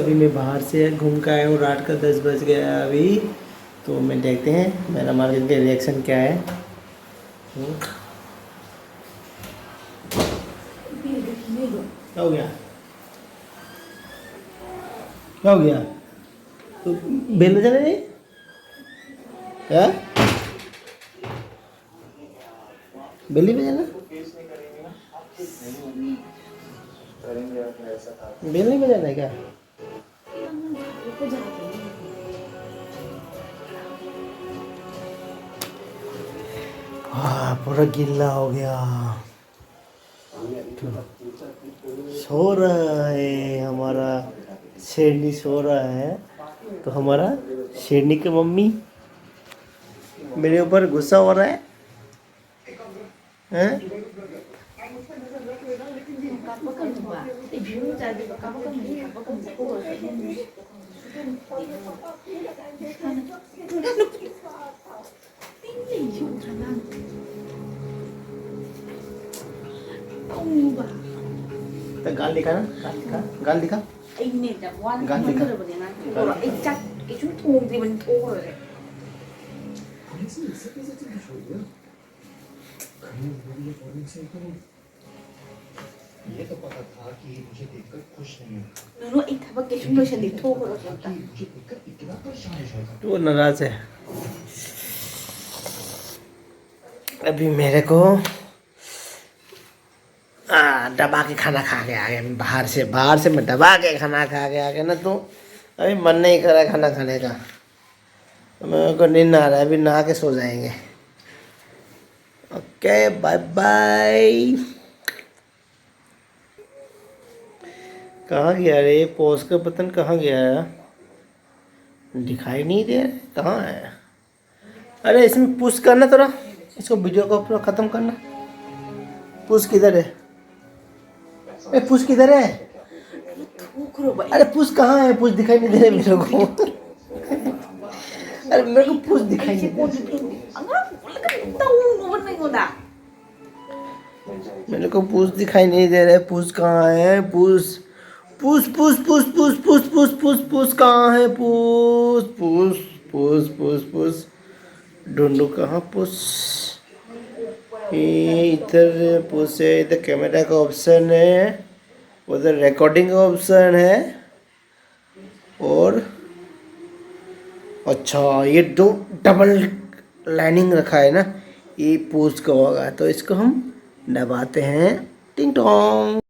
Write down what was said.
अभी मैं बाहर से घूम के आया हूँ, रात का 10 बज गया अभी। तो मैं देखते हैं मेरा मार्केट का रिएक्शन क्या है। क्या हो गया, क्या हो गया? तो बेल बजाना नहीं है, बेल नहीं बजाना, बेल नहीं बजाना है क्या? हाँ, पूरा गिल्ला हो गया। सो रहा है हमारा शेरनी, सो रहा है। तो हमारा शेरनी की मम्मी मेरे ऊपर गुस्सा हो रहा है, हैं? तो गाल दिखा ना, गाल दिखा, गाल दिखा, गाल दिखा। ये तो पता था कि मुझे देखकर खुश नहीं होगा। 너는 이 타밖에 좀 러시아 톡으로 줬다. मुझे देखकर इतना परेशान हो जाएगा। तो नाराज है। अभी मेरे को दबा के खाना खा के आ गया। बाहर से मैं दबा के खाना खा के आ गया ना, तो अभी मन नहीं कर रहा है खाना खाने का। तो मेरे को नींद आ रहा है, अभी नहा के सो जाएंगे। Okay, bye bye. कहाँ गया रे पोज का बटन, कहाँ गया है? दिखाई नहीं दे रहा, कहाँ है? अरे इसमें पुश करना थोड़ा, इसको वीडियो को पूरा ख़त्म करना। पुश किधर है? ए पुश किधर है? 톡으로 봐. अरे पुश कहाँ है? पुश दिखाई नहीं दे रहा मेरे को। अरे मेरे को पुश दिखाई नहीं दे रहा। मेरे को पुश दिखाई नहीं दे रहा है। पुश कहाँ है? Push push push push push push push push push कहाँ है? Push push push push push ढूंढो कहाँ पुश। इधर पुश है, इधर कैमरा का ऑप्शन है, उधर रिकॉर्डिंग का ऑप्शन है, और अच्छा ये दो डबल लाइनिंग रखा है ना, ये पुश का होगा। तो इसको हम दबाते हैं, टिंग टोंग।